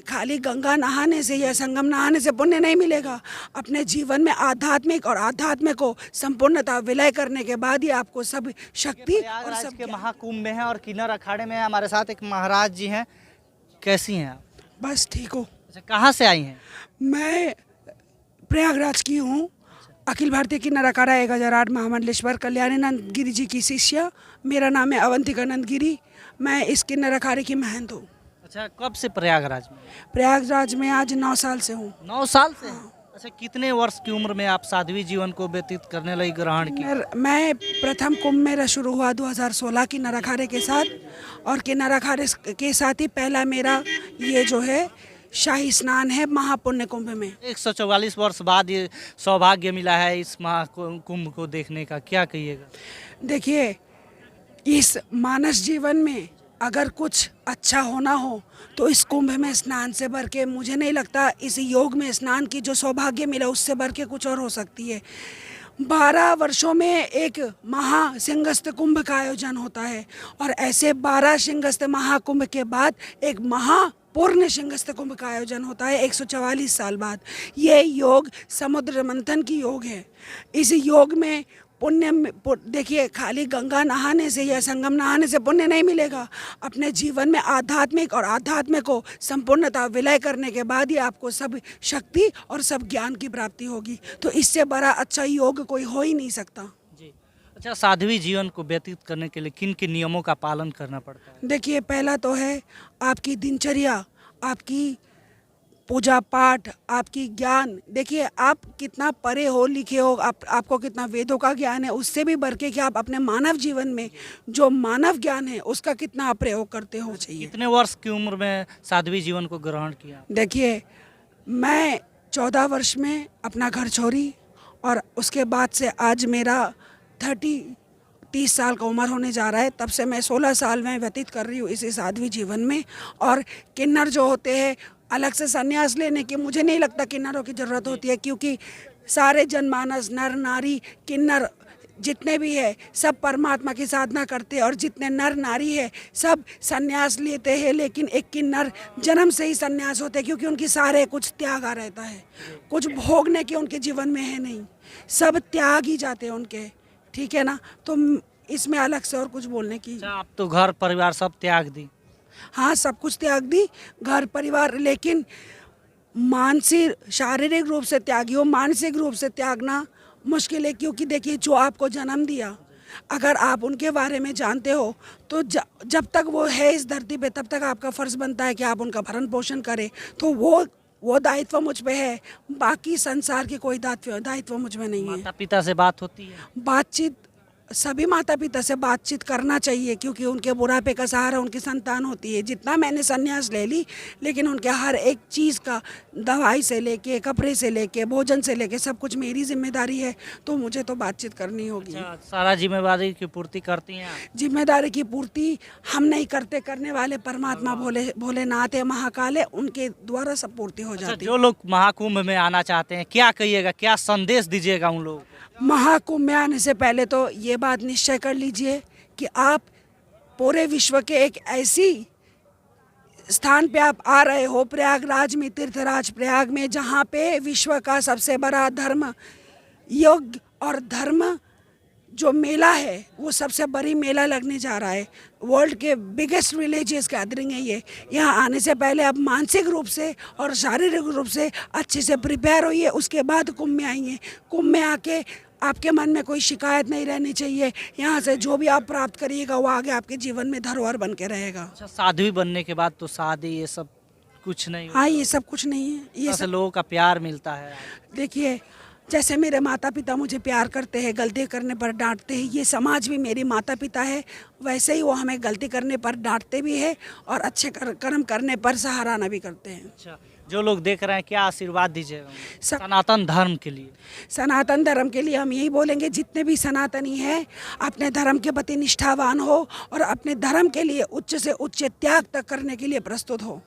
खाली गंगा नहाने से या संगम नहाने से पुण्य नहीं मिलेगा। अपने जीवन में आध्यात्मिक और आध्यात्म को संपूर्णता विलय करने के बाद ही आपको सब शक्ति और प्रयागराज सब के महाकुंभ में है और किन्नर अखाड़े में हमारे साथ एक महाराज जी हैं। कैसी हैं आप? बस ठीक हो। अच्छा, कहाँ से आई हैं? मैं प्रयागराज की हूँ। अखिल भारतीय किन्नर अखाड़ा 1008 महामंडलेश्वर कल्याणानंद गिरी जी की शिष्या। मेरा नाम है अवंतिकानंद गिरी। मैं इस किन्नर अखाड़े की महंत हूँ। अच्छा, कब से प्रयागराज में? प्रयागराज में आज 9 साल से हूँ। 9 साल से? अच्छा, कितने वर्ष की उम्र में आप साध्वी जीवन को व्यतीत करने लगी, ग्रहण की? मैं प्रथम कुंभ मेरा शुरू हुआ 2016 किन्नर अखाड़े के साथ, और किन्नर अखाड़े के साथ ही पहला मेरा ये जो है शाही स्नान है महापुण्य कुंभ में। 144 वर्ष बाद ये सौभाग्य मिला है इस महाकुंभ को देखने का, क्या कहिएगा? देखिए, इस मानस जीवन में अगर कुछ अच्छा होना हो तो इस कुंभ में स्नान से बढ़ के मुझे नहीं लगता इस योग में स्नान की जो सौभाग्य मिला उससे बढ़ के कुछ और हो सकती है। 12 वर्षों में एक महासिंहस्थ कुंभ का आयोजन होता है, और ऐसे 12 सिंहस्थ महाकुंभ के बाद एक पूर्ण सिंहस्थ कुंभ का आयोजन होता है 144 साल बाद। ये योग समुद्र मंथन की योग है। इस योग में पुण्य देखिए, खाली गंगा नहाने से या संगम नहाने से पुण्य नहीं मिलेगा। अपने जीवन में आध्यात्मिक और आध्यात्म को संपूर्णता विलय करने के बाद ही आपको सब शक्ति और सब ज्ञान की प्राप्ति होगी। तो इससे बड़ा अच्छा योग कोई हो ही नहीं सकता जी। अच्छा, साध्वी जीवन को व्यतीत करने के लिए किन किन नियमों का पालन करना पड़ता है? देखिए, पहला तो है आपकी दिनचर्या, आपकी पूजा पाठ, आपकी ज्ञान। देखिए, आप कितना पढ़े हो लिखे हो, आपको कितना वेदों का ज्ञान है, उससे भी बढ़ के कि आप अपने मानव जीवन में जो मानव ज्ञान है उसका कितना आप प्रयोग करते हो चाहिए। कितने वर्ष की उम्र में साध्वी जीवन को ग्रहण किया? देखिए, मैं 14 वर्ष में अपना घर छोड़ी, और उसके बाद से आज मेरा 30 साल का उम्र होने जा रहा है। तब से मैं 16 साल में व्यतीत कर रही हूँ इसी साध्वी जीवन में। और किन्नर जो होते हैं, अलग से संन्यास लेने की मुझे नहीं लगता किन्नरों की ज़रूरत होती है, क्योंकि सारे जनमानस, नर नारी, किन्नर जितने भी है सब परमात्मा की साधना करते हैं, और जितने नर नारी है सब संन्यास लेते हैं। लेकिन एक किन्नर जन्म से ही संन्यास होते हैं, क्योंकि उनकी सारे कुछ त्यागा रहता है, कुछ भोगने के उनके जीवन में है नहीं, सब त्याग ही जाते हैं उनके। ठीक है ना? तो इसमें अलग से और कुछ बोलने की। आप तो घर परिवार सब त्याग दी? हाँ, सब कुछ त्याग दी, घर परिवार, लेकिन मानसिक शारीरिक रूप से त्यागी हो, मानसिक रूप से त्यागना मुश्किल है। क्योंकि देखिए, जो आपको जन्म दिया, अगर आप उनके बारे में जानते हो तो जब तक वो है इस धरती पे तब तक आपका फर्ज बनता है कि आप उनका भरण पोषण करें। तो वो दायित्व मुझ पे है, बाकी संसार की कोई दायित्व मुझ में नहीं है। माता पिता से बात होती है? बातचीत सभी माता पिता से बातचीत करना चाहिए, क्योंकि उनके बुढ़ापे का सहारा उनकी संतान होती है। जितना मैंने संन्यास ले ली, लेकिन उनके हर एक चीज़ का, दवाई से लेके, कपड़े से लेके, भोजन से लेके, सब कुछ मेरी जिम्मेदारी है। तो मुझे तो बातचीत करनी होगी। अच्छा, सारा जिम्मेदारी की पूर्ति करती हैं आप? जिम्मेदारी की पूर्ति हम नहीं करते, करने वाले परमात्मा भोलेनाथ है, महाकाल है, उनके द्वारा सब पूर्ति हो जाती है। जो लोग महाकुंभ में आना चाहते हैं, क्या कहिएगा, क्या संदेश दीजिएगा उन लोगों को? महाकुंभ में आने से पहले तो ये बात निश्चय कर लीजिए कि आप पूरे विश्व के एक ऐसी स्थान पे आप आ रहे हो, प्रयागराज में, तीर्थराज प्रयाग में, जहाँ पे विश्व का सबसे बड़ा धर्म योग और धर्म जो मेला है वो सबसे बड़ी मेला लगने जा रहा है। वर्ल्ड के बिगेस्ट रिलीजियस गैदरिंग है ये। यहाँ आने से पहले आप मानसिक रूप से और शारीरिक रूप से अच्छे से प्रिपेयर होइए, उसके बाद कुंभ में आएंगे। कुंभ में आके आपके मन में कोई शिकायत नहीं रहनी चाहिए। यहाँ से जो भी आप प्राप्त करिएगा वो आगे आपके जीवन में धरोहर बन के रहेगा। अच्छा, साध्वी बनने के बाद तो शादी ये सब कुछ नहीं? हाँ, ये सब कुछ नहीं है। ये सब लोगों का प्यार मिलता है? देखिए, जैसे मेरे माता पिता मुझे प्यार करते हैं, गलती करने पर डांटते हैं, ये समाज भी मेरी माता पिता है, वैसे ही वो हमें गलती करने पर डांटते भी है और अच्छे कर्म करने पर सराहना भी करते हैं। अच्छा, जो लोग देख रहे हैं, क्या आशीर्वाद दीजिएगा सनातन धर्म के लिए? सनातन धर्म के लिए हम यही बोलेंगे, जितने भी सनातनी हैं अपने धर्म के प्रति निष्ठावान हो और अपने धर्म के लिए उच्च से उच्च त्याग तक करने के लिए प्रस्तुत हो।